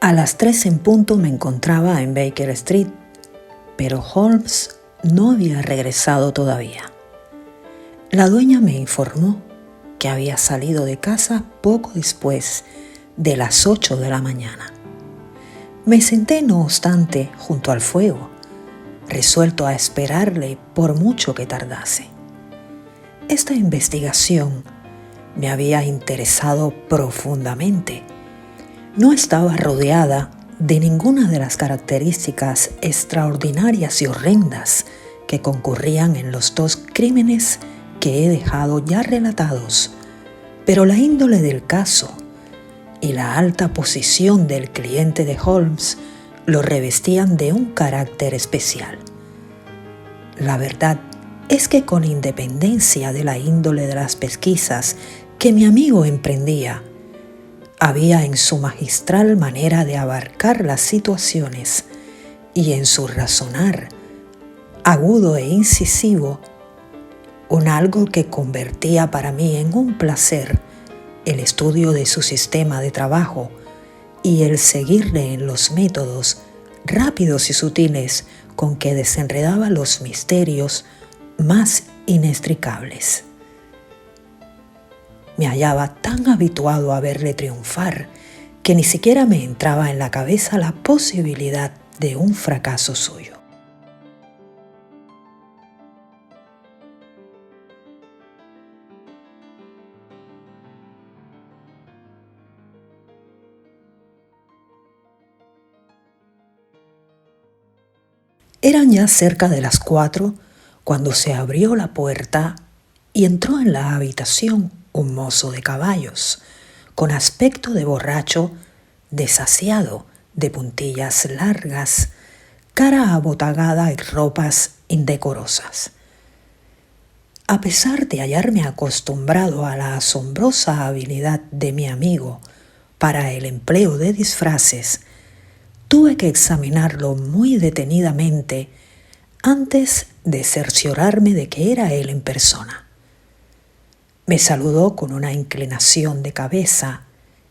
A las 3 en punto me encontraba en Baker Street, pero Holmes no había regresado todavía. La dueña me informó que había salido de casa poco después de las 8 de la mañana. Me senté, no obstante, junto al fuego, resuelto a esperarle por mucho que tardase. Esta investigación me había interesado profundamente. No estaba rodeada de ninguna de las características extraordinarias y horrendas que concurrían en los 2 crímenes que he dejado ya relatados, pero la índole del caso y la alta posición del cliente de Holmes lo revestían de un carácter especial. La verdad es que, con independencia de la índole de las pesquisas que mi amigo emprendía, había en su magistral manera de abarcar las situaciones y en su razonar agudo e incisivo un algo que convertía para mí en un placer el estudio de su sistema de trabajo y el seguirle en los métodos rápidos y sutiles con que desenredaba los misterios más inextricables. Me hallaba tan habituado a verle triunfar que ni siquiera me entraba en la cabeza la posibilidad de un fracaso suyo. Eran ya cerca de las 4 cuando se abrió la puerta y entró en la habitación un mozo de caballos, con aspecto de borracho, desasiado, de puntillas largas, cara abotagada y ropas indecorosas. A pesar de hallarme acostumbrado a la asombrosa habilidad de mi amigo para el empleo de disfraces, tuve que examinarlo muy detenidamente antes de cerciorarme de que era él en persona. Me saludó con una inclinación de cabeza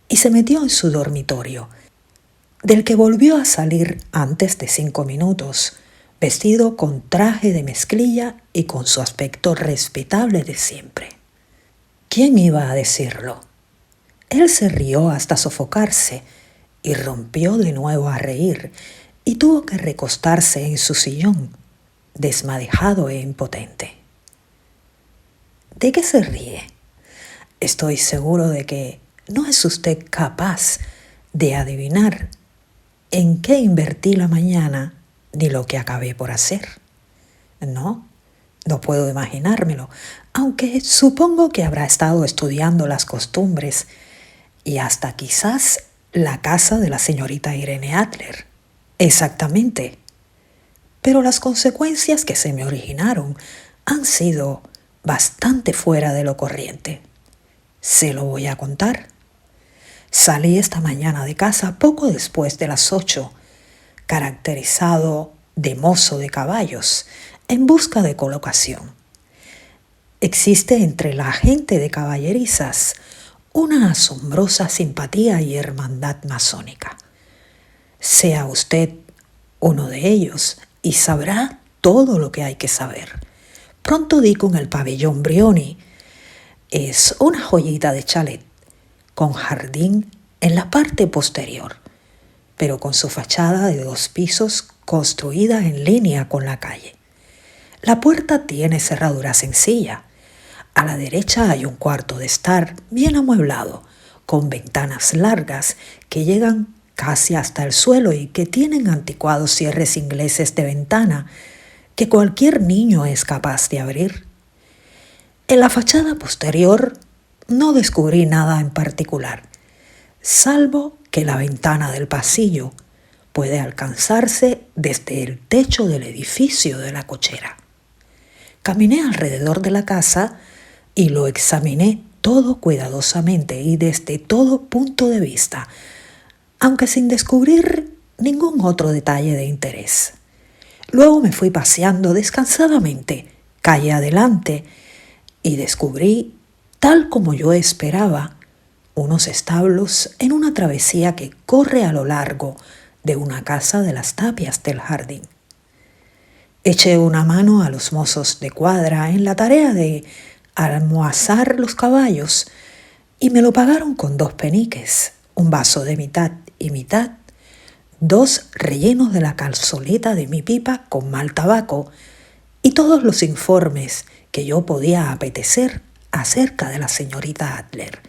y se metió en su dormitorio, del que volvió a salir antes de 5 minutos, vestido con traje de mezclilla y con su aspecto respetable de siempre. ¿Quién iba a decirlo? Él se rió hasta sofocarse y rompió de nuevo a reír, y tuvo que recostarse en su sillón, desmadejado e impotente. ¿De qué se ríe? Estoy seguro de que no es usted capaz de adivinar en qué invertí la mañana ni lo que acabé por hacer. No puedo imaginármelo, aunque supongo que habrá estado estudiando las costumbres y hasta quizás la casa de la señorita Irene Adler. Exactamente. Pero las consecuencias que se me originaron han sido bastante fuera de lo corriente. Se lo voy a contar. Salí esta mañana de casa poco después de las 8, caracterizado de mozo de caballos, en busca de colocación. Existe entre la gente de caballerizas una asombrosa simpatía y hermandad masónica. Sea usted uno de ellos y sabrá todo lo que hay que saber. Pronto di con el pabellón Brioni. Es una joyita de chalet, con jardín en la parte posterior, pero con su fachada de 2 pisos construida en línea con la calle. La puerta tiene cerradura sencilla. A la derecha hay un cuarto de estar bien amueblado, con ventanas largas que llegan casi hasta el suelo y que tienen anticuados cierres ingleses de ventana que cualquier niño es capaz de abrir. En la fachada posterior no descubrí nada en particular, salvo que la ventana del pasillo puede alcanzarse desde el techo del edificio de la cochera. Caminé alrededor de la casa y lo examiné todo cuidadosamente y desde todo punto de vista, aunque sin descubrir ningún otro detalle de interés. Luego me fui paseando descansadamente, calle adelante, y descubrí, tal como yo esperaba, unos establos en una travesía que corre a lo largo de una casa de las tapias del jardín. Eché una mano a los mozos de cuadra en la tarea de almohazar los caballos y me lo pagaron con 2 peniques, un vaso de mitad y mitad, 2 rellenos de la calzoleta de mi pipa con mal tabaco y todos los informes que yo podía apetecer acerca de la señorita Adler,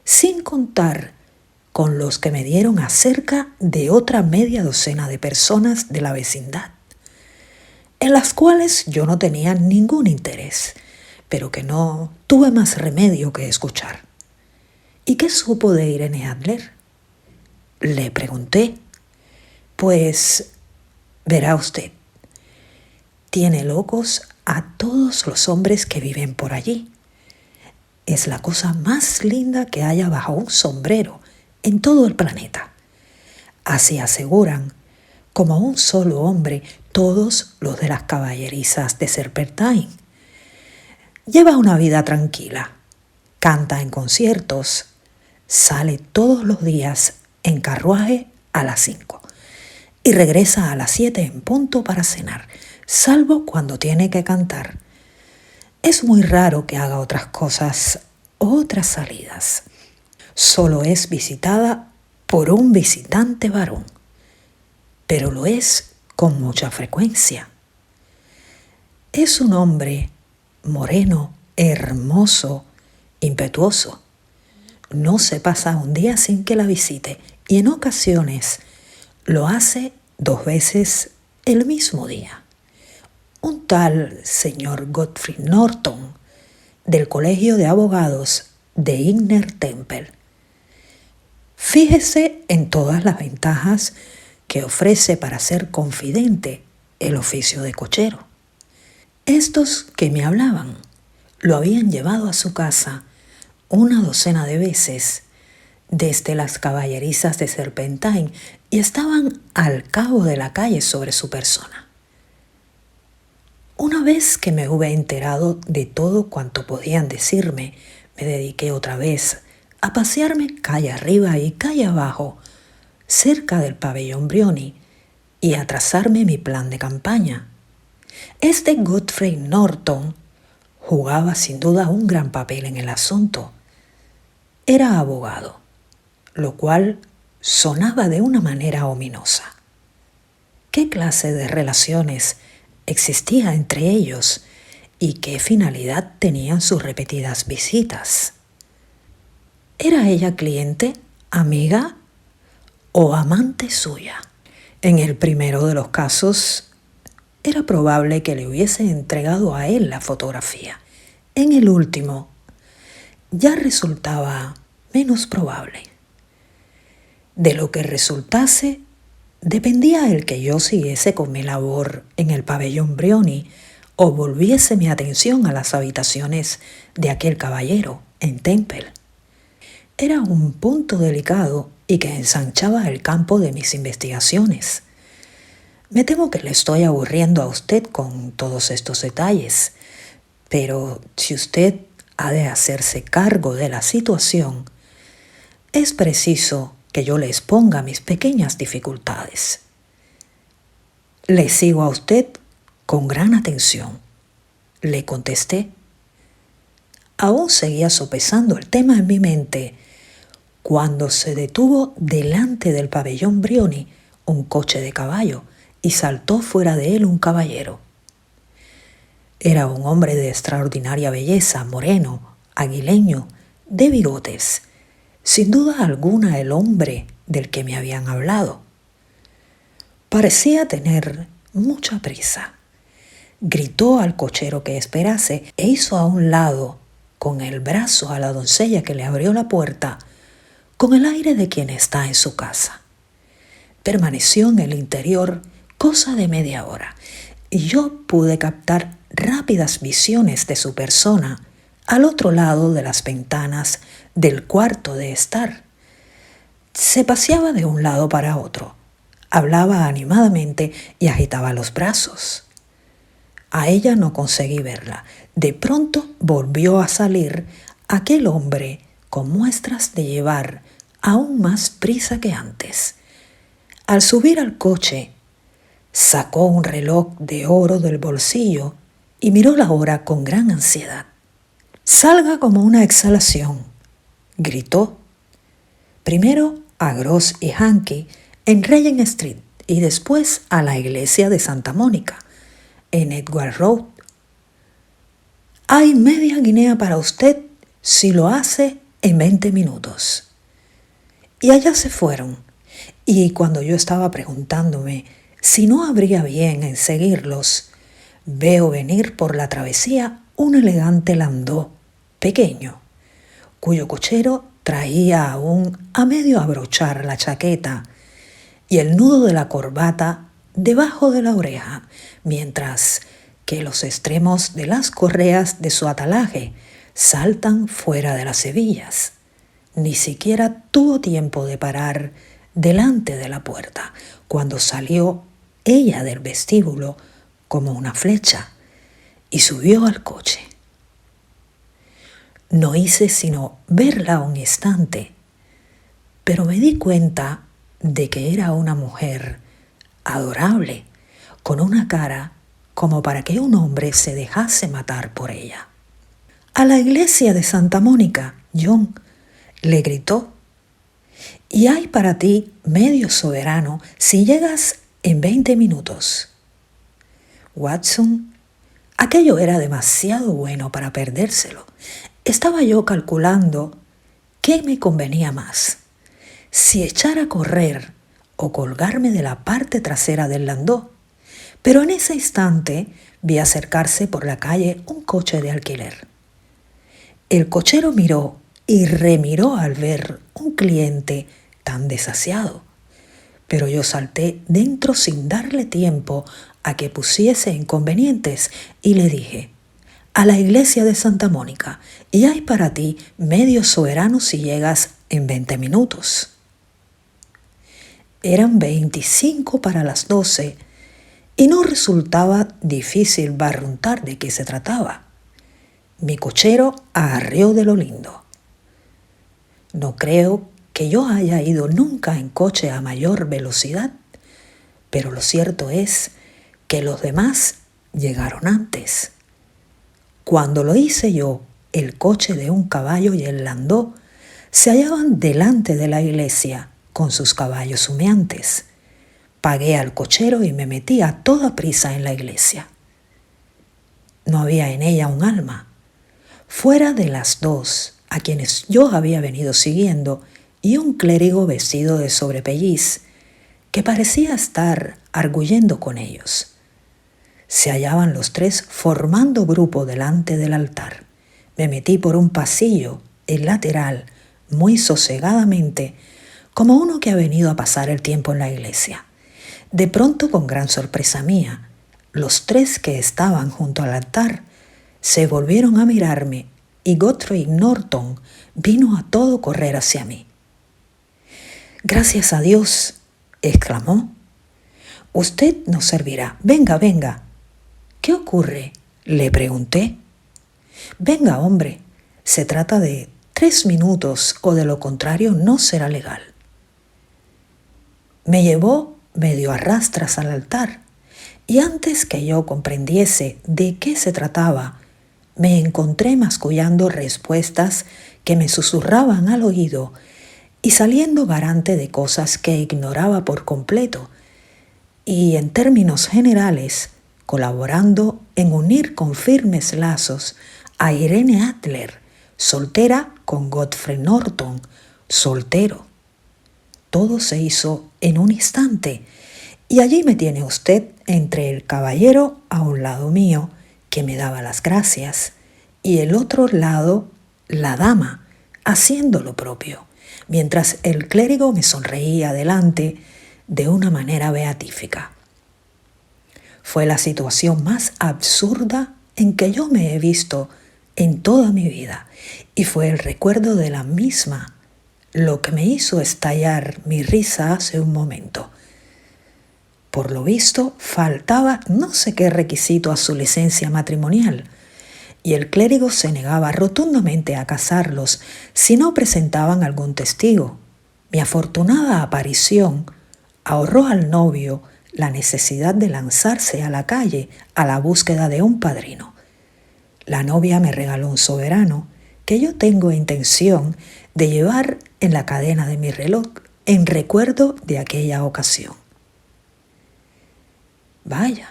sin contar con los que me dieron acerca de otra media docena de personas de la vecindad, en las cuales yo no tenía ningún interés, pero que no tuve más remedio que escuchar. ¿Y qué supo de Irene Adler? Le pregunté. Pues, verá usted, tiene locos a todos los hombres que viven por allí. Es la cosa más linda que haya bajo un sombrero en todo el planeta. Así aseguran, como un solo hombre, todos los de las caballerizas de Serpentine. Lleva una vida tranquila, canta en conciertos, sale todos los días en carruaje a las 5 y regresa a las 7 en punto para cenar, salvo cuando tiene que cantar. Es muy raro que haga otras cosas, otras salidas. Solo es visitada por un visitante varón, pero lo es con mucha frecuencia. Es un hombre moreno, hermoso, impetuoso. No se pasa un día sin que la visite y en ocasiones lo hace 2 veces el mismo día. Un tal señor Godfrey Norton, del Colegio de Abogados de Inner Temple. Fíjese en todas las ventajas que ofrece para ser confidente el oficio de cochero. Estos que me hablaban lo habían llevado a su casa una docena de veces desde las caballerizas de Serpentine y estaban al cabo de la calle sobre su persona. Una vez que me hube enterado de todo cuanto podían decirme, me dediqué otra vez a pasearme calle arriba y calle abajo, cerca del pabellón Brioni, y a trazarme mi plan de campaña. Este Godfrey Norton jugaba sin duda un gran papel en el asunto. Era abogado, lo cual sonaba de una manera ominosa. ¿Qué clase de relaciones existía entre ellos y qué finalidad tenían sus repetidas visitas? ¿Era ella cliente, amiga o amante suya? En el primero de los casos, era probable que le hubiese entregado a él la fotografía. En el último, ya resultaba menos probable. De lo que resultase, dependía el que yo siguiese con mi labor en el pabellón Brioni o volviese mi atención a las habitaciones de aquel caballero en Temple. Era un punto delicado y que ensanchaba el campo de mis investigaciones. Me temo que le estoy aburriendo a usted con todos estos detalles, pero si usted ha de hacerse cargo de la situación, es preciso que yo le exponga mis pequeñas dificultades. Le sigo a usted con gran atención, le contesté. Aún seguía sopesando el tema en mi mente cuando se detuvo delante del pabellón Brioni un coche de caballo y saltó fuera de él un caballero. Era un hombre de extraordinaria belleza, moreno, aguileño, de bigotes, sin duda alguna el hombre del que me habían hablado. Parecía tener mucha prisa. Gritó al cochero que esperase e hizo a un lado con el brazo a la doncella que le abrió la puerta con el aire de quien está en su casa. Permaneció en el interior cosa de media hora y yo pude captar rápidas visiones de su persona al otro lado de las ventanas del cuarto de estar. Se paseaba de un lado para otro, hablaba animadamente y agitaba los brazos. A ella no conseguí verla. De pronto volvió a salir aquel hombre con muestras de llevar aún más prisa que antes. Al subir al coche, sacó un reloj de oro del bolsillo y miró la hora con gran ansiedad. «Salga como una exhalación», gritó. Primero a Gross y Hankey en Regent Street y después a la iglesia de Santa Mónica en Edgware Road. «Hay media guinea para usted si lo hace en 20 minutos». Y allá se fueron, y cuando yo estaba preguntándome si no habría bien en seguirlos, veo venir por la travesía un elegante landó pequeño, cuyo cochero traía aún a medio abrochar la chaqueta y el nudo de la corbata debajo de la oreja, mientras que los extremos de las correas de su atalaje saltan fuera de las hebillas. Ni siquiera tuvo tiempo de parar delante de la puerta cuando salió ella del vestíbulo como una flecha y subió al coche. No hice sino verla un instante, pero me di cuenta de que era una mujer adorable, con una cara como para que un hombre se dejase matar por ella. «A la iglesia de Santa Mónica, John», le gritó, «y hay para ti medio soberano si llegas en 20 minutos». Watson, aquello era demasiado bueno para perdérselo. Estaba yo calculando qué me convenía más, si echar a correr o colgarme de la parte trasera del landó. Pero en ese instante vi acercarse por la calle un coche de alquiler. El cochero miró y remiró al ver un cliente tan desasiado, pero yo salté dentro sin darle tiempo a que pusiese inconvenientes y le dije: «A la iglesia de Santa Mónica, y hay para ti medio soberano si llegas en 20 minutos». Eran 25 para las 12 y no resultaba difícil barruntar de qué se trataba. Mi cochero arreó de lo lindo. No creo que yo haya ido nunca en coche a mayor velocidad, pero lo cierto es que los demás llegaron antes. Cuando lo hice yo, el coche de un caballo y el landó se hallaban delante de la iglesia con sus caballos humeantes. Pagué al cochero y me metí a toda prisa en la iglesia. No había en ella un alma, fuera de las dos a quienes yo había venido siguiendo y un clérigo vestido de sobrepelliz que parecía estar arguyendo con ellos. Se hallaban los tres formando grupo delante del altar. Me metí por un pasillo, el lateral, muy sosegadamente, como uno que ha venido a pasar el tiempo en la iglesia. De pronto, con gran sorpresa mía, los tres que estaban junto al altar se volvieron a mirarme y Godfrey Norton vino a todo correr hacia mí. «Gracias a Dios», exclamó. «Usted nos servirá. Venga, venga». «¿Qué ocurre?», le pregunté. «Venga, hombre, se trata de 3 minutos o de lo contrario no será legal». Me llevó medio a rastras al altar y antes que yo comprendiese de qué se trataba, me encontré mascullando respuestas que me susurraban al oído y saliendo garante de cosas que ignoraba por completo y, en términos generales, colaborando en unir con firmes lazos a Irene Adler, soltera, con Godfrey Norton, soltero. Todo se hizo en un instante y allí me tiene usted entre el caballero a un lado mío, que me daba las gracias, y el otro lado la dama, haciendo lo propio, mientras el clérigo me sonreía delante de una manera beatífica. Fue la situación más absurda en que yo me he visto en toda mi vida, y fue el recuerdo de la misma lo que me hizo estallar mi risa hace un momento. Por lo visto, faltaba no sé qué requisito a su licencia matrimonial, y el clérigo se negaba rotundamente a casarlos si no presentaban algún testigo. Mi afortunada aparición ahorró al novio la necesidad de lanzarse a la calle a la búsqueda de un padrino. La novia me regaló un soberano que yo tengo intención de llevar en la cadena de mi reloj en recuerdo de aquella ocasión. Vaya,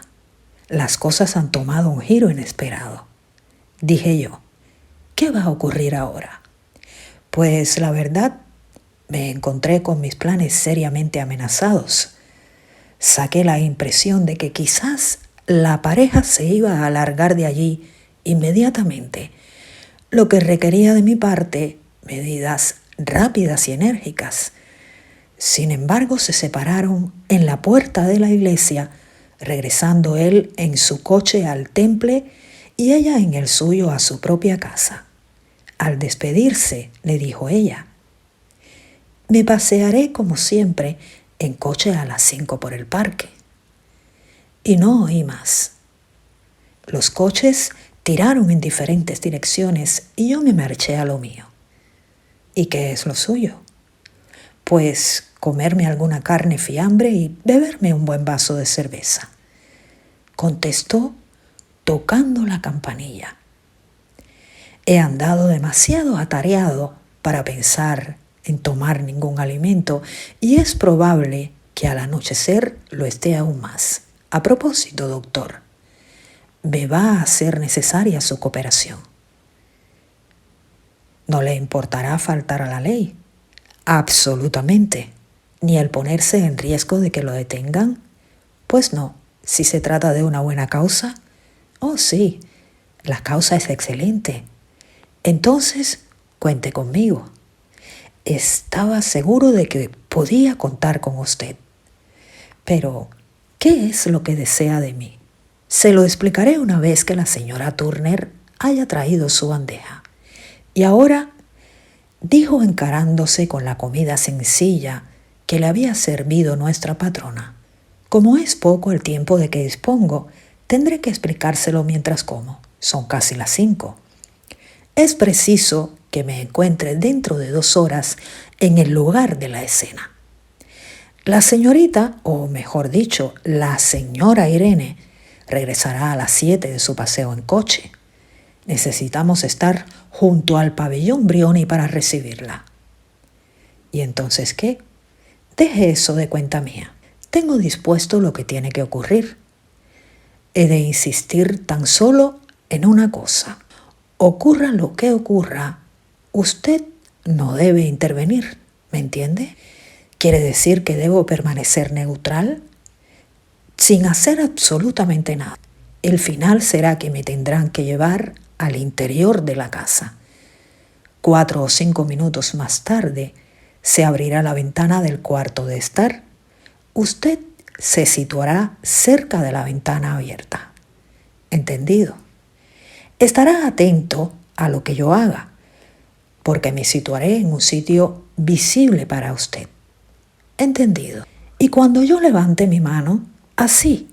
las cosas han tomado un giro inesperado, dije yo. ¿Qué va a ocurrir ahora? Pues la verdad, me encontré con mis planes seriamente amenazados. Saqué la impresión de que quizás la pareja se iba a alargar de allí inmediatamente, lo que requería de mi parte medidas rápidas y enérgicas. Sin embargo, se separaron en la puerta de la iglesia, regresando él en su coche al temple y ella en el suyo a su propia casa. Al despedirse, le dijo ella: «Me pasearé como siempre en coche a las 5 por el parque». Y no oí más. Los coches tiraron en diferentes direcciones y yo me marché a lo mío. ¿Y qué es lo suyo? Pues comerme alguna carne fiambre y beberme un buen vaso de cerveza, contestó tocando la campanilla. He andado demasiado atareado para pensar en tomar ningún alimento y es probable que al anochecer lo esté aún más. A propósito, doctor, me va a ser necesaria su cooperación. ¿No le importará faltar a la ley? Absolutamente. ¿Ni el ponerse en riesgo de que lo detengan? Pues no, si se trata de una buena causa. Oh, sí, la causa es excelente. Entonces, cuente conmigo. Estaba seguro de que podía contar con usted. Pero, ¿qué es lo que desea de mí? Se lo explicaré una vez que la señora Turner haya traído su bandeja. Y ahora, dijo encarándose con la comida sencilla que le había servido nuestra patrona, como es poco el tiempo de que dispongo, tendré que explicárselo mientras como. Son casi las 5. Es preciso que me encuentre dentro de 2 horas en el lugar de la escena. La señorita, o mejor dicho, la señora Irene, regresará a las 7 de su paseo en coche. Necesitamos estar junto al pabellón Brioni para recibirla. ¿Y entonces qué? Deje eso de cuenta mía. Tengo dispuesto lo que tiene que ocurrir. He de insistir tan solo en una cosa. Ocurra lo que ocurra, usted no debe intervenir, ¿me entiende? ¿Quiere decir que debo permanecer neutral? Sin hacer absolutamente nada. El final será que me tendrán que llevar al interior de la casa. 4 o 5 minutos más tarde, se abrirá la ventana del cuarto de estar. Usted se situará cerca de la ventana abierta. ¿Entendido? Estará atento a lo que yo haga, porque me situaré en un sitio visible para usted. ¿Entendido? Y cuando yo levante mi mano, así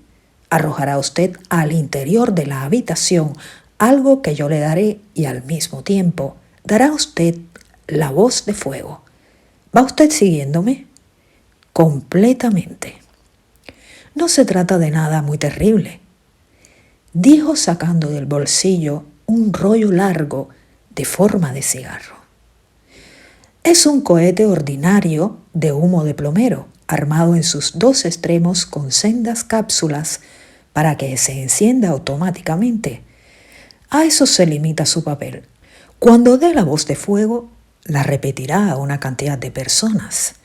arrojará usted al interior de la habitación algo que yo le daré y al mismo tiempo dará usted la voz de fuego. ¿Va usted siguiéndome? Completamente. No se trata de nada muy terrible, dijo sacando del bolsillo un rollo largo de forma de cigarro. Es un cohete ordinario de humo de plomero, armado en sus 2 extremos con sendas cápsulas para que se encienda automáticamente. A eso se limita su papel. Cuando dé la voz de fuego, la repetirá a una cantidad de personas.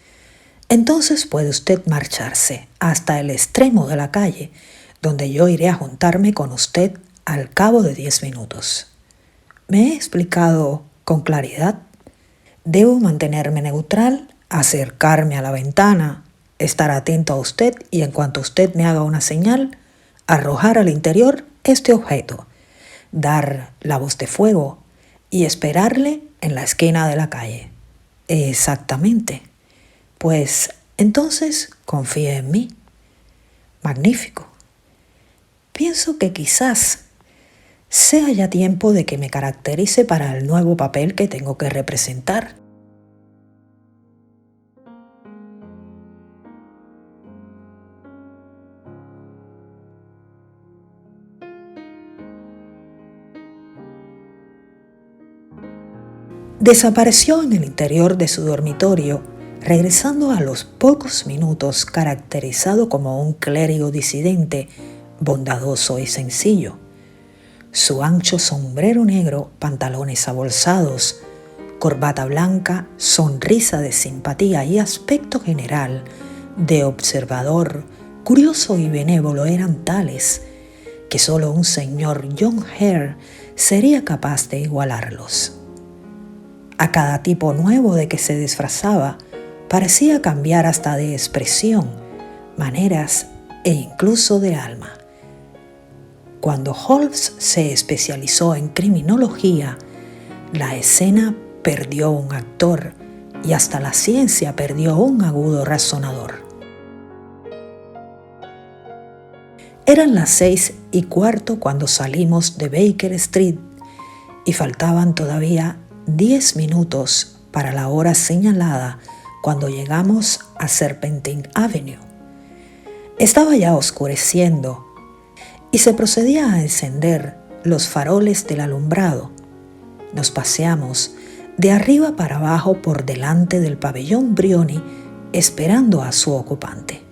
Entonces puede usted marcharse hasta el extremo de la calle, donde yo iré a juntarme con usted al cabo de 10 minutos. ¿Me he explicado con claridad? Debo mantenerme neutral, acercarme a la ventana, estar atento a usted y en cuanto usted me haga una señal, arrojar al interior este objeto, dar la voz de fuego y esperarle en la esquina de la calle. Exactamente. Pues entonces confíe en mí. Magnífico. Pienso que quizás sea ya tiempo de que me caracterice para el nuevo papel que tengo que representar. Desapareció en el interior de su dormitorio, regresando a los pocos minutos caracterizado como un clérigo disidente, bondadoso y sencillo. Su ancho sombrero negro, pantalones abolsados, corbata blanca, sonrisa de simpatía y aspecto general de observador, curioso y benévolo eran tales que solo un señor John Hare sería capaz de igualarlos. A cada tipo nuevo de que se disfrazaba, parecía cambiar hasta de expresión, maneras e incluso de alma. Cuando Holmes se especializó en criminología, la escena perdió un actor y hasta la ciencia perdió un agudo razonador. Eran las 6:15 cuando salimos de Baker Street y faltaban todavía 10 minutos para la hora señalada cuando llegamos a Serpentine Avenue. Estaba ya oscureciendo y se procedía a encender los faroles del alumbrado. Nos paseamos de arriba para abajo por delante del pabellón Brioni esperando a su ocupante.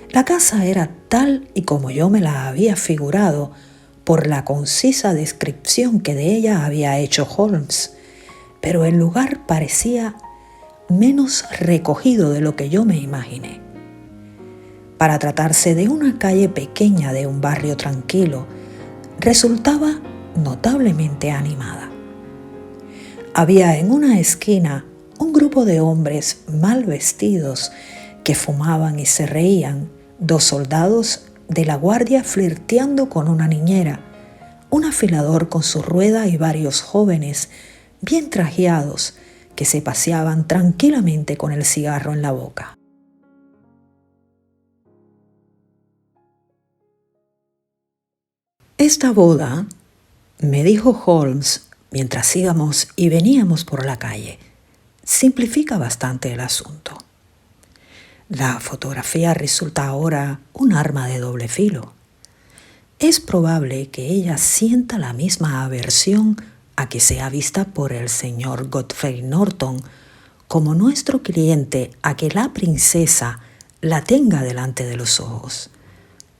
La casa era tal y como yo me la había figurado por la concisa descripción que de ella había hecho Holmes, pero el lugar parecía menos recogido de lo que yo me imaginé. Para tratarse de una calle pequeña de un barrio tranquilo, resultaba notablemente animada. Había en una esquina un grupo de hombres mal vestidos que fumaban y se reían, 2 soldados de la guardia flirteando con una niñera, un afilador con su rueda y varios jóvenes bien trajeados que se paseaban tranquilamente con el cigarro en la boca. Esta boda, me dijo Holmes mientras íbamos y veníamos por la calle, simplifica bastante el asunto. La fotografía resulta ahora un arma de doble filo. Es probable que ella sienta la misma aversión a que sea vista por el señor Godfrey Norton como nuestro cliente a que la princesa la tenga delante de los ojos.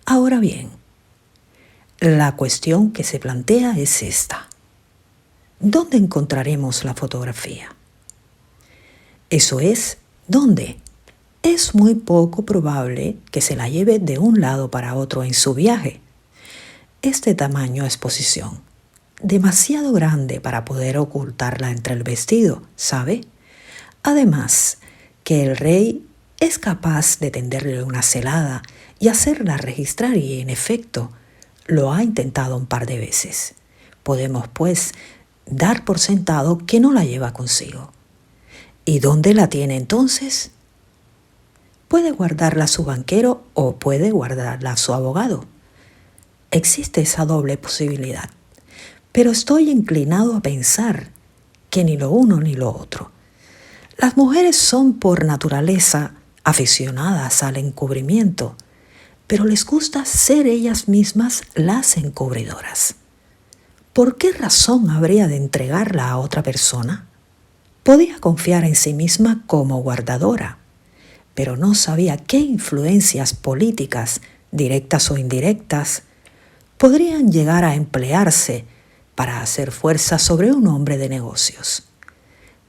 Ahora bien, la cuestión que se plantea es esta: ¿dónde encontraremos la fotografía? Eso es, ¿dónde? Es muy poco probable que se la lleve de un lado para otro en su viaje. Este tamaño exposición, demasiado grande para poder ocultarla entre el vestido, ¿sabe? Además, que el rey es capaz de tenderle una celada y hacerla registrar y, en efecto, lo ha intentado un par de veces. Podemos, pues, dar por sentado que no la lleva consigo. ¿Y dónde la tiene entonces? Puede guardarla su banquero o puede guardarla su abogado. Existe esa doble posibilidad, pero estoy inclinado a pensar que ni lo uno ni lo otro. Las mujeres son por naturaleza aficionadas al encubrimiento, pero les gusta ser ellas mismas las encubridoras. ¿Por qué razón habría de entregarla a otra persona? Podía confiar en sí misma como guardadora, pero no sabía qué influencias políticas, directas o indirectas, podrían llegar a emplearse para hacer fuerza sobre un hombre de negocios.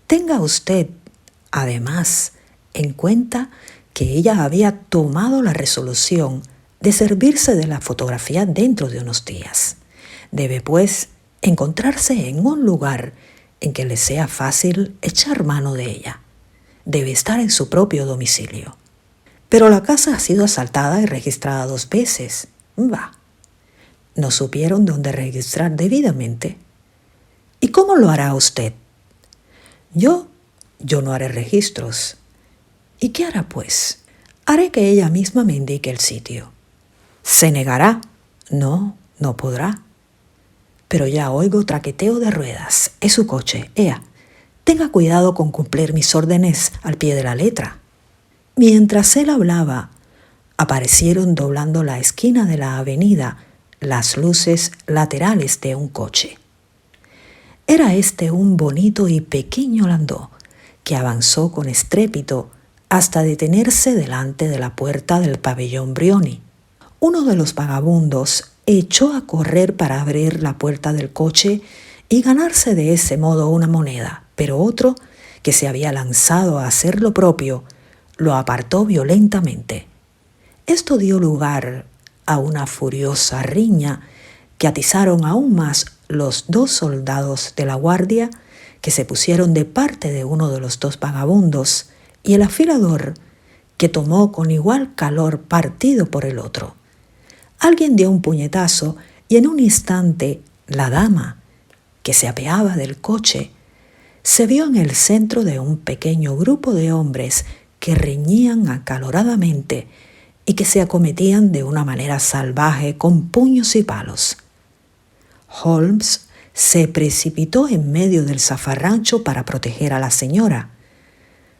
Tenga usted, además, en cuenta que ella había tomado la resolución de servirse de la fotografía dentro de unos días. Debe, pues, encontrarse en un lugar en que le sea fácil echar mano de ella. Debe estar en su propio domicilio. Pero la casa ha sido asaltada y registrada 2 veces. Bah, no supieron dónde registrar debidamente. ¿Y cómo lo hará usted? Yo no haré registros. ¿Y qué hará, pues? Haré que ella misma me indique el sitio. ¿Se negará? No, no podrá. pero ya oigo traqueteo de ruedas. Es su coche. Ea, tenga cuidado con cumplir mis órdenes al pie de la letra. Mientras él hablaba, aparecieron doblando la esquina de la avenida las luces laterales de un coche. Era este un bonito y pequeño landó que avanzó con estrépito hasta detenerse delante de la puerta del pabellón Brioni. Uno de los vagabundos echó a correr para abrir la puerta del coche y ganarse de ese modo una moneda, pero otro, que se había lanzado a hacer lo propio, lo apartó violentamente. Esto dio lugar a una furiosa riña que atizaron aún más los dos soldados de la guardia, que se pusieron de parte de uno de los dos vagabundos, y el afilador, que tomó con igual calor partido por el otro. Alguien dio un puñetazo y en un instante la dama, que se apeaba del coche, se vio en el centro de un pequeño grupo de hombres que reñían acaloradamente y que se acometían de una manera salvaje con puños y palos. Holmes se precipitó en medio del zafarrancho para proteger a la señora,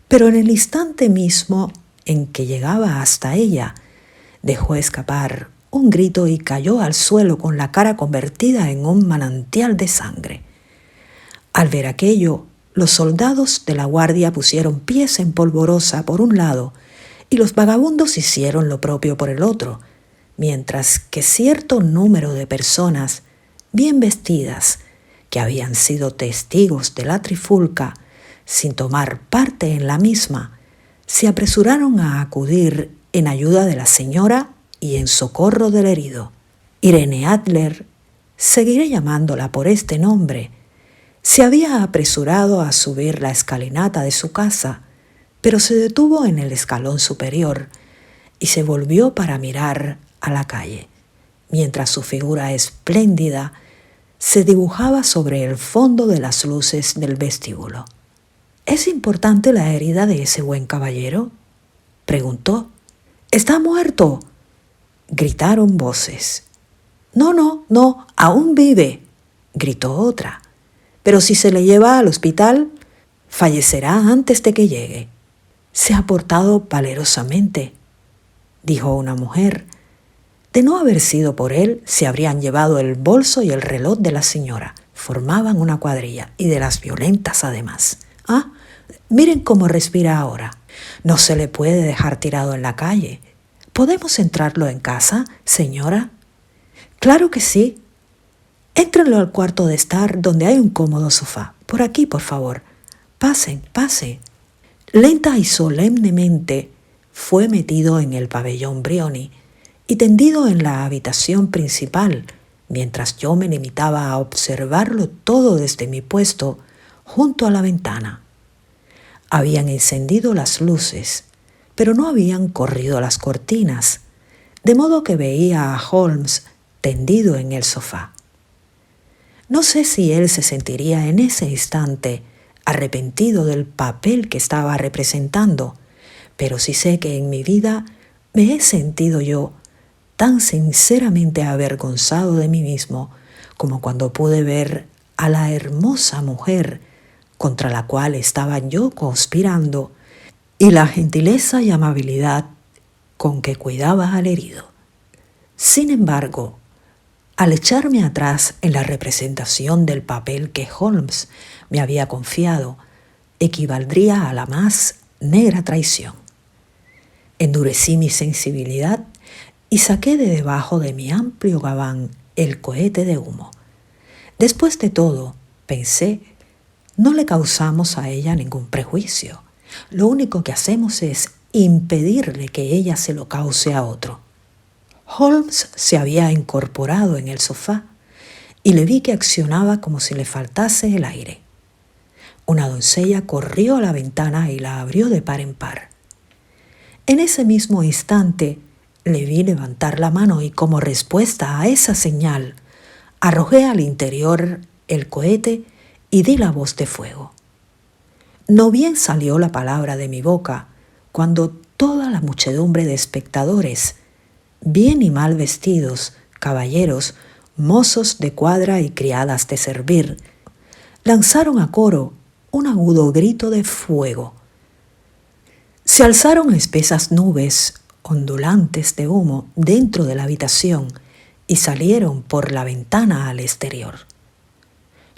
pero en el instante mismo en que llegaba hasta ella, dejó escapar un grito y cayó al suelo con la cara convertida en un manantial de sangre. Al ver aquello, los soldados de la guardia pusieron pies en polvorosa por un lado y los vagabundos hicieron lo propio por el otro, mientras que cierto número de personas bien vestidas, que habían sido testigos de la trifulca, sin tomar parte en la misma, se apresuraron a acudir en ayuda de la señora y en socorro del herido. Irene Adler, seguiré llamándola por este nombre, se había apresurado a subir la escalinata de su casa, pero se detuvo en el escalón superior y se volvió para mirar a la calle, mientras su figura espléndida se dibujaba sobre el fondo de las luces del vestíbulo. ¿Es importante la herida de ese buen caballero?, preguntó. «¿Está muerto?», gritaron voces. No, aún vive», gritó otra. «Pero si se le lleva al hospital, fallecerá antes de que llegue». «Se ha portado valerosamente», dijo una mujer. De no haber sido por él, se habrían llevado el bolso y el reloj de la señora. Formaban una cuadrilla, y de las violentas además. «Ah, miren cómo respira ahora. No se le puede dejar tirado en la calle. ¿Podemos entrarlo en casa, señora?» «Claro que sí. Éntrenlo al cuarto de estar, donde hay un cómodo sofá. Por aquí, por favor. Pase». Lenta y solemnemente fue metido en el pabellón Brioni y tendido en la habitación principal, mientras yo me limitaba a observarlo todo desde mi puesto junto a la ventana. Habían encendido las luces, pero no habían corrido las cortinas, de modo que veía a Holmes tendido en el sofá. No sé si él se sentiría en ese instante arrepentido del papel que estaba representando, pero sí sé que en mi vida me he sentido yo tan sinceramente avergonzado de mí mismo como cuando pude ver a la hermosa mujer contra la cual estaba yo conspirando y la gentileza y amabilidad con que cuidaba al herido. Sin embargo, al echarme atrás en la representación del papel que Holmes me había confiado, equivaldría a la más negra traición. Endurecí mi sensibilidad y saqué de debajo de mi amplio gabán el cohete de humo. Después de todo, pensé, no le causamos a ella ningún prejuicio. Lo único que hacemos es impedirle que ella se lo cause a otro. Holmes se había incorporado en el sofá y le vi que accionaba como si le faltase el aire. Una doncella corrió a la ventana y la abrió de par en par. En ese mismo instante le vi levantar la mano y como respuesta a esa señal arrojé al interior el cohete y di la voz de fuego. No bien salió la palabra de mi boca cuando toda la muchedumbre de espectadores, bien y mal vestidos, caballeros, mozos de cuadra y criadas de servir, lanzaron a coro un agudo grito de fuego. Se alzaron espesas nubes ondulantes de humo dentro de la habitación y salieron por la ventana al exterior.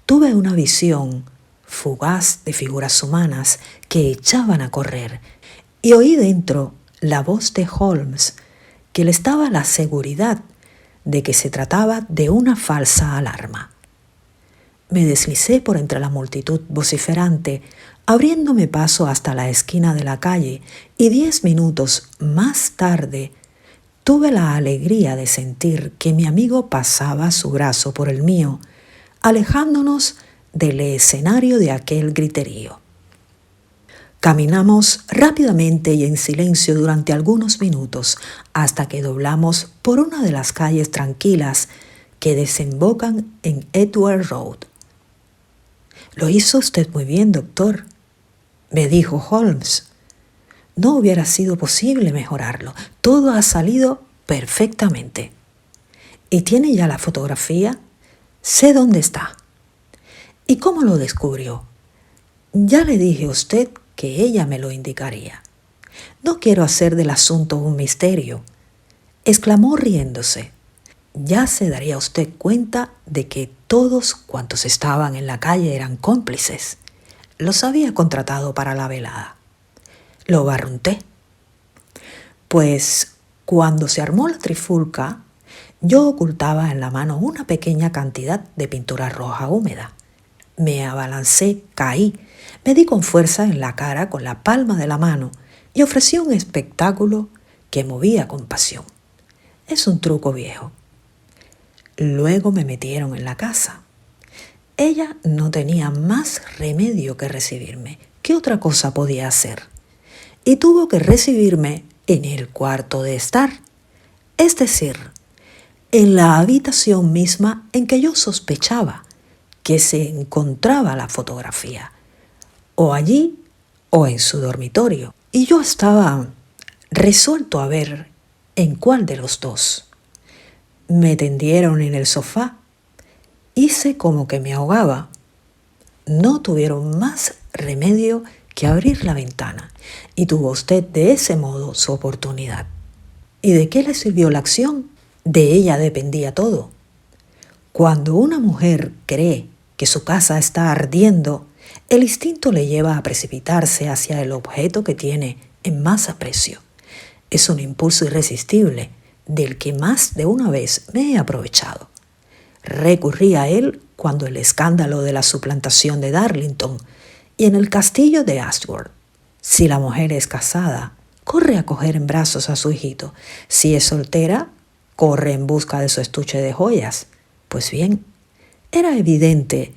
Tuve una visión fugaz de figuras humanas que echaban a correr y oí dentro la voz de Holmes, que les daba la seguridad de que se trataba de una falsa alarma. Me deslicé por entre la multitud vociferante, abriéndome paso hasta la esquina de la calle, y 10 minutos más tarde tuve la alegría de sentir que mi amigo pasaba su brazo por el mío, alejándonos del escenario de aquel griterío. Caminamos rápidamente y en silencio durante algunos minutos hasta que doblamos por una de las calles tranquilas que desembocan en Edgware Road. «Lo hizo usted muy bien, doctor», me dijo Holmes. «No hubiera sido posible mejorarlo. Todo ha salido perfectamente». «¿Y tiene ya la fotografía?» «Sé dónde está». «¿Y cómo lo descubrió?» «Ya le dije a usted que ella me lo indicaría». «No quiero hacer del asunto un misterio», exclamó riéndose. «Ya se daría usted cuenta de que todos cuantos estaban en la calle eran cómplices. Los había contratado para la velada». Lo barrunté. Pues cuando se armó la trifulca, yo ocultaba en la mano una pequeña cantidad de pintura roja húmeda. Me abalancé, caí, me di con fuerza en la cara con la palma de la mano y ofrecí un espectáculo que movía compasión. Es un truco viejo. Luego me metieron en la casa. Ella no tenía más remedio que recibirme. ¿Qué otra cosa podía hacer? Y tuvo que recibirme en el cuarto de estar, es decir, en la habitación misma en que yo sospechaba que se encontraba la fotografía, o allí o en su dormitorio. Y yo estaba resuelto a ver en cuál de los dos. Me tendieron en el sofá, hice como que me ahogaba. No tuvieron más remedio que abrir la ventana, y tuvo usted de ese modo su oportunidad. ¿Y de qué le sirvió la acción? De ella dependía todo. Cuando una mujer cree que su casa está ardiendo, el instinto le lleva a precipitarse hacia el objeto que tiene en más aprecio. Es un impulso irresistible del que más de una vez me he aprovechado. Recurrí a él cuando el escándalo de la suplantación de Darlington y en el castillo de Ashworth. Si la mujer es casada, corre a coger en brazos a su hijito. Si es soltera, corre en busca de su estuche de joyas. Pues bien, era evidente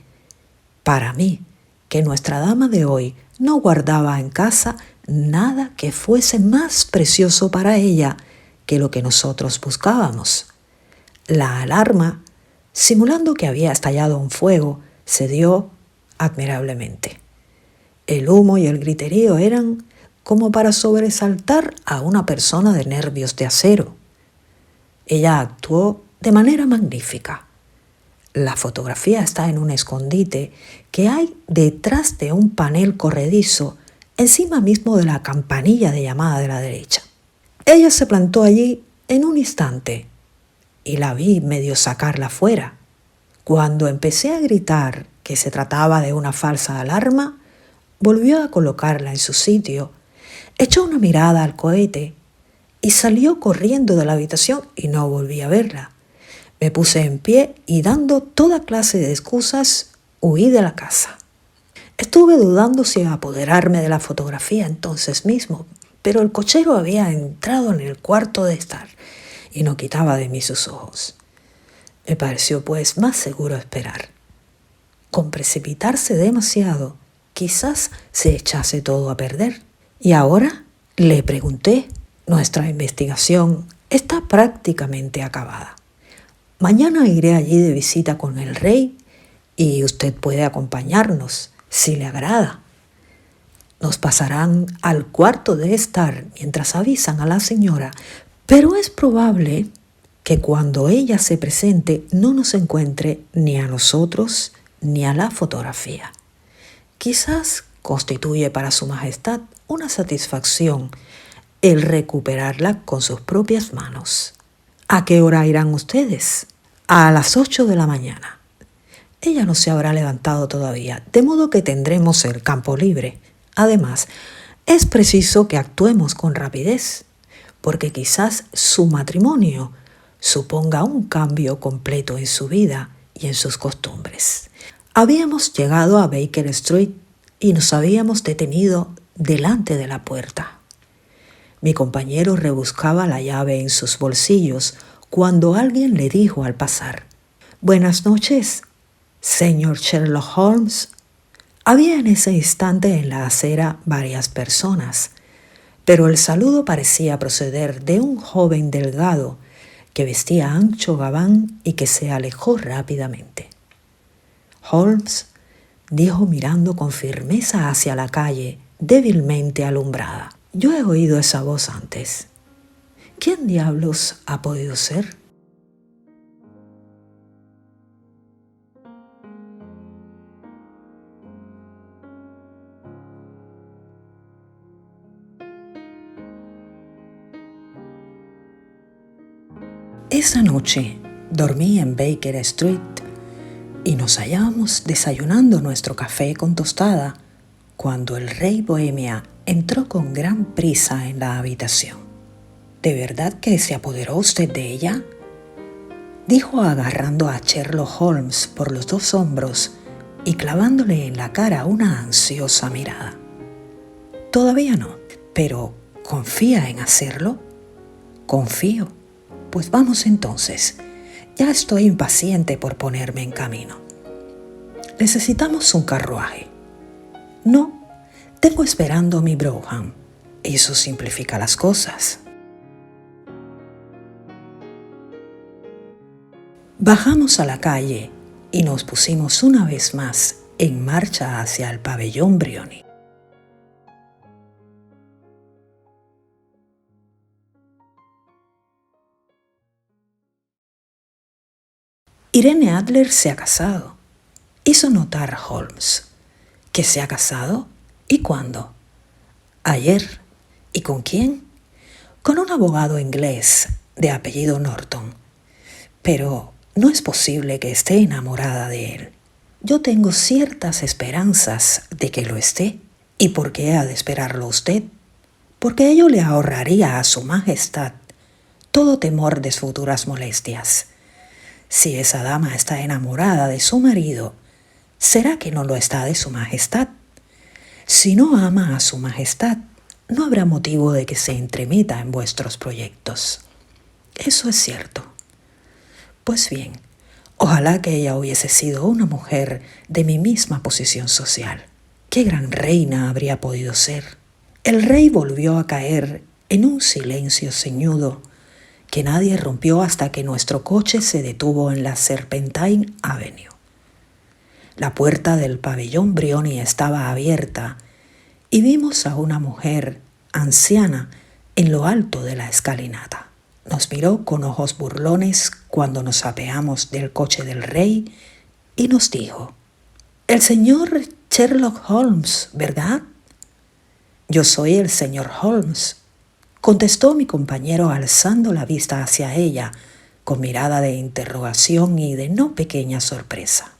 para mí que nuestra dama de hoy no guardaba en casa nada que fuese más precioso para ella que lo que nosotros buscábamos. La alarma, simulando que había estallado un fuego, se dio admirablemente. El humo y el griterío eran como para sobresaltar a una persona de nervios de acero. Ella actuó de manera magnífica. La fotografía está en un escondite que hay detrás de un panel corredizo, encima mismo de la campanilla de llamada de la derecha. Ella se plantó allí en un instante y la vi medio sacarla fuera. Cuando empecé a gritar que se trataba de una falsa alarma, volvió a colocarla en su sitio, echó una mirada al cohete y salió corriendo de la habitación y no volví a verla. Me puse en pie y dando toda clase de excusas, huí de la casa. Estuve dudando si apoderarme de la fotografía entonces mismo, pero el cochero había entrado en el cuarto de estar y no quitaba de mí sus ojos. Me pareció pues más seguro esperar. Con precipitarse demasiado, quizás se echase todo a perder. ¿Y ahora?, le pregunté. Nuestra investigación está prácticamente acabada. Mañana iré allí de visita con el rey y usted puede acompañarnos, si le agrada. Nos pasarán al cuarto de estar mientras avisan a la señora, pero es probable que cuando ella se presente no nos encuentre ni a nosotros ni a la fotografía. Quizás constituye para Su Majestad una satisfacción el recuperarla con sus propias manos. ¿A qué hora irán ustedes? A las 8 de la mañana. Ella no se habrá levantado todavía, de modo que tendremos el campo libre. Además, es preciso que actuemos con rapidez, porque quizás su matrimonio suponga un cambio completo en su vida y en sus costumbres. Habíamos llegado a Baker Street y nos habíamos detenido delante de la puerta. Mi compañero rebuscaba la llave en sus bolsillos cuando alguien le dijo al pasar: «Buenas noches, señor Sherlock Holmes». Había en ese instante en la acera varias personas, pero el saludo parecía proceder de un joven delgado que vestía ancho gabán y que se alejó rápidamente. «Holmes», dijo mirando con firmeza hacia la calle débilmente alumbrada. «Yo he oído esa voz antes. ¿Quién diablos ha podido ser?» Esa noche dormí en Baker Street y nos hallábamos desayunando nuestro café con tostada cuando el rey Bohemia entró con gran prisa en la habitación. «¿De verdad que se apoderó usted de ella?», dijo agarrando a Sherlock Holmes por los dos hombros y clavándole en la cara una ansiosa mirada. «Todavía no, pero ¿confía en hacerlo?» «Confío. Pues vamos entonces. Ya estoy impaciente por ponerme en camino». «Necesitamos un carruaje». «No, tengo esperando mi brougham. Eso simplifica las cosas». Bajamos a la calle y nos pusimos una vez más en marcha hacia el pabellón Briony. «Irene Adler se ha casado», hizo notar Holmes. «¿Que se ha casado? ¿Y cuándo?» «Ayer». «¿Y con quién?» «Con un abogado inglés de apellido Norton. Pero no es posible que esté enamorada de él. Yo tengo ciertas esperanzas de que lo esté». «¿Y por qué ha de esperarlo usted?» «Porque ello le ahorraría a Su Majestad todo temor de futuras molestias. Si esa dama está enamorada de su marido, ¿será que no lo está de Su Majestad? Si no ama a Su Majestad, no habrá motivo de que se entremeta en vuestros proyectos». «Eso es cierto». «Pues bien, ojalá que ella hubiese sido una mujer de mi misma posición social. ¿Qué gran reina habría podido ser?» El rey volvió a caer en un silencio ceñudo que nadie rompió hasta que nuestro coche se detuvo en la Serpentine Avenue. La puerta del pabellón Briony estaba abierta y vimos a una mujer anciana en lo alto de la escalinata. Nos miró con ojos burlones cuando nos apeamos del coche del rey y nos dijo: «El señor Sherlock Holmes, ¿verdad?» «Yo soy el señor Holmes», contestó mi compañero alzando la vista hacia ella con mirada de interrogación y de no pequeña sorpresa.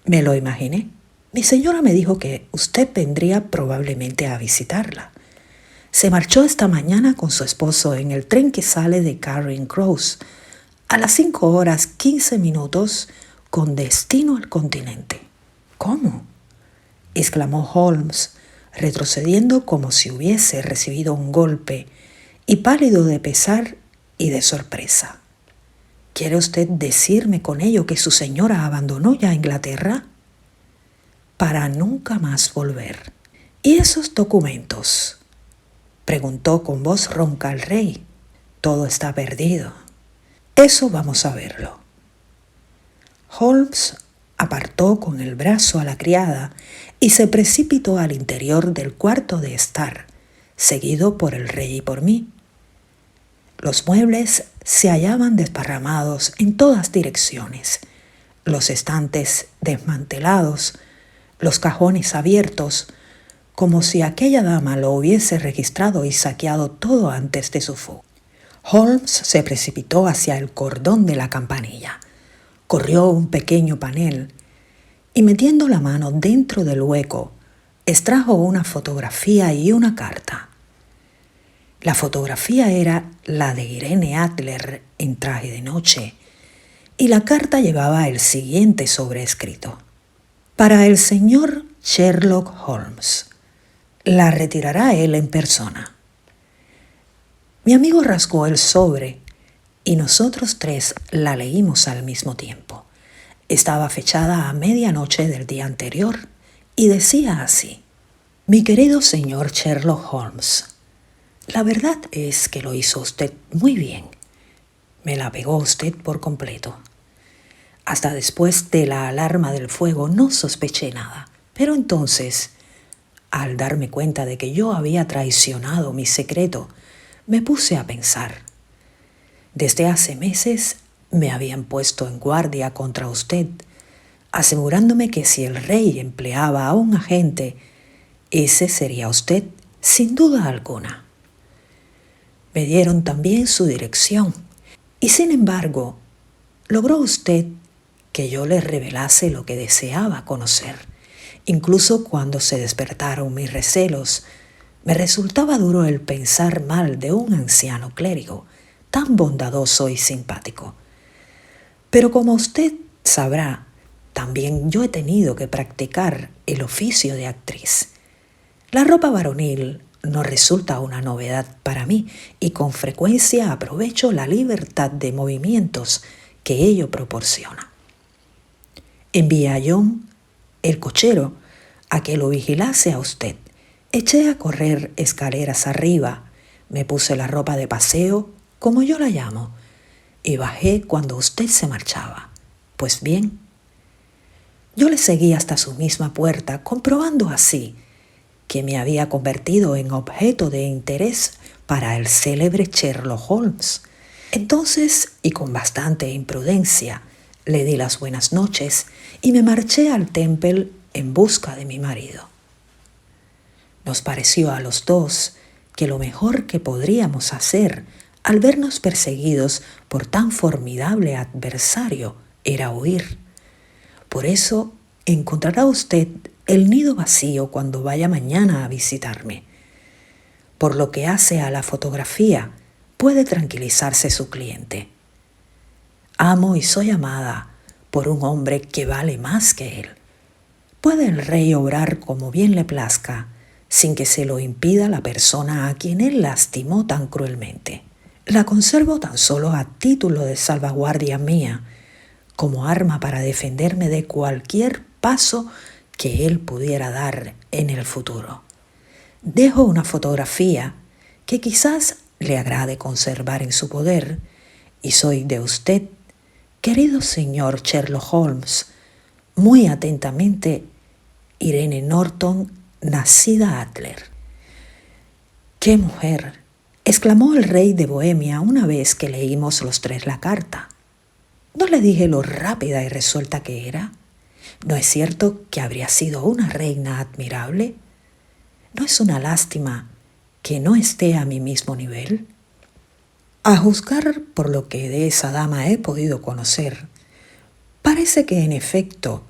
«Me lo imaginé. Mi señora me dijo que usted vendría probablemente a visitarla. Se marchó esta mañana con su esposo en el tren que sale de Charing Cross a las 5:15 con destino al continente». «¿Cómo?», exclamó Holmes, retrocediendo como si hubiese recibido un golpe y pálido de pesar y de sorpresa. «¿Quiere usted decirme con ello que su señora abandonó ya Inglaterra?» «Para nunca más volver». «¿Y esos documentos?», preguntó con voz ronca el rey. «Todo está perdido». «Eso vamos a verlo». Holmes apartó con el brazo a la criada y se precipitó al interior del cuarto de estar, seguido por el rey y por mí. Los muebles se hallaban desparramados en todas direcciones, los estantes desmantelados, los cajones abiertos, como si aquella dama lo hubiese registrado y saqueado todo antes de su fuga. Holmes se precipitó hacia el cordón de la campanilla, corrió un pequeño panel y metiendo la mano dentro del hueco, extrajo una fotografía y una carta. La fotografía era la de Irene Adler en traje de noche y la carta llevaba el siguiente sobrescrito: para el señor Sherlock Holmes. La retirará él en persona. Mi amigo rasgó el sobre y nosotros tres la leímos al mismo tiempo. Estaba fechada a medianoche del día anterior y decía así: mi querido señor Sherlock Holmes, la verdad es que lo hizo usted muy bien. Me la pegó usted por completo. Hasta después de la alarma del fuego no sospeché nada, pero entonces, al darme cuenta de que yo había traicionado mi secreto, me puse a pensar. Desde hace meses me habían puesto en guardia contra usted, asegurándome que si el rey empleaba a un agente, ese sería usted, sin duda alguna. Me dieron también su dirección y sin embargo, logró usted que yo le revelase lo que deseaba conocer. Incluso cuando se despertaron mis recelos, me resultaba duro el pensar mal de un anciano clérigo tan bondadoso y simpático. Pero como usted sabrá, también yo he tenido que practicar el oficio de actriz. La ropa varonil no resulta una novedad para mí y con frecuencia aprovecho la libertad de movimientos que ello proporciona. Envié a John, el cochero, a que lo vigilase a usted. Eché a correr escaleras arriba, me puse la ropa de paseo, como yo la llamo, y bajé cuando usted se marchaba. Pues bien, yo le seguí hasta su misma puerta, comprobando así que me había convertido en objeto de interés para el célebre Sherlock Holmes. Entonces, y con bastante imprudencia, le di las buenas noches y me marché al Temple en busca de mi marido. Nos pareció a los dos que lo mejor que podríamos hacer al vernos perseguidos por tan formidable adversario era huir. Por eso encontrará usted el nido vacío cuando vaya mañana a visitarme. Por lo que hace a la fotografía, puede tranquilizarse su cliente. Amo y soy amada por un hombre que vale más que él. ¿Puede el rey obrar como bien le plazca, sin que se lo impida la persona a quien él lastimó tan cruelmente? La conservo tan solo a título de salvaguardia mía, como arma para defenderme de cualquier paso que él pudiera dar en el futuro. Dejo una fotografía que quizás le agrade conservar en su poder y soy de usted, querido señor Sherlock Holmes, muy atentamente, Irene Norton, nacida Adler. ¡Qué mujer!, exclamó el rey de Bohemia una vez que leímos los tres la carta. ¿No le dije lo rápida y resuelta que era? ¿No es cierto que habría sido una reina admirable? ¿No es una lástima que no esté a mi mismo nivel? A juzgar por lo que de esa dama he podido conocer, parece que en efecto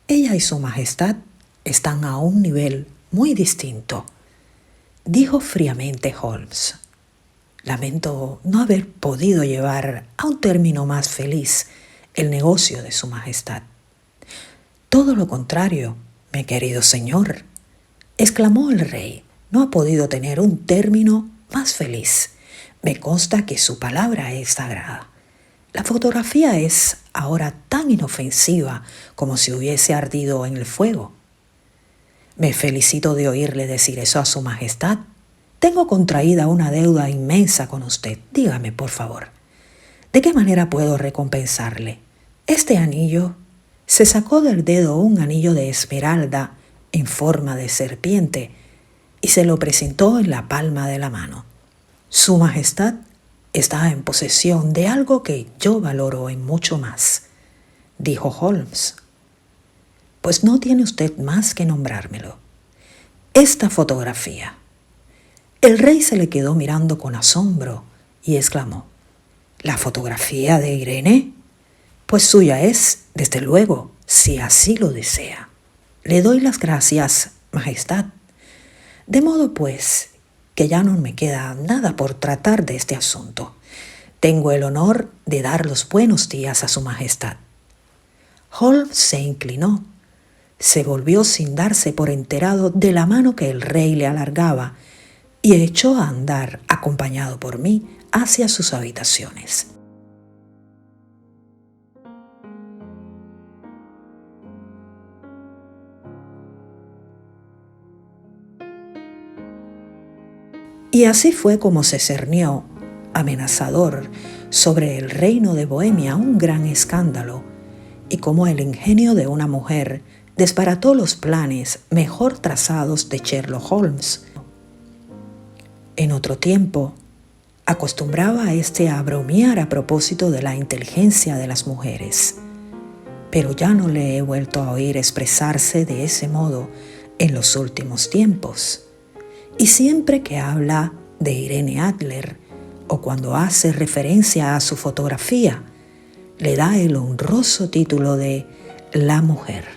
ella y su majestad están a un nivel muy distinto, dijo fríamente Holmes. Lamento no haber podido llevar a un término más feliz el negocio de su majestad. Todo lo contrario, mi querido señor, exclamó el rey, no ha podido tener un término más feliz. Me consta que su palabra es sagrada. La fotografía es ahora tan inofensiva como si hubiese ardido en el fuego. Me felicito de oírle decir eso a su majestad. Tengo contraída una deuda inmensa con usted. Dígame, por favor, ¿de qué manera puedo recompensarle? Este anillo, se sacó del dedo un anillo de esmeralda en forma de serpiente y se lo presentó en la palma de la mano. Su majestad está en posesión de algo que yo valoro en mucho más, dijo Holmes. Pues no tiene usted más que nombrármelo. Esta fotografía. El rey se le quedó mirando con asombro y exclamó: ¿La fotografía de Irene? Pues suya es, desde luego, si así lo desea. Le doy las gracias, Majestad. De modo, pues, que ya no me queda nada por tratar de este asunto. Tengo el honor de dar los buenos días a su Majestad. Holmes se inclinó, se volvió sin darse por enterado de la mano que el rey le alargaba y echó a andar, acompañado por mí, hacia sus habitaciones. Y así fue como se cernió, amenazador, sobre el reino de Bohemia un gran escándalo, y como el ingenio de una mujer desbarató los planes mejor trazados de Sherlock Holmes. En otro tiempo, acostumbraba a bromear a propósito de la inteligencia de las mujeres, pero ya no le he vuelto a oír expresarse de ese modo en los últimos tiempos. Y siempre que habla de Irene Adler o cuando hace referencia a su fotografía, le da el honroso título de la mujer.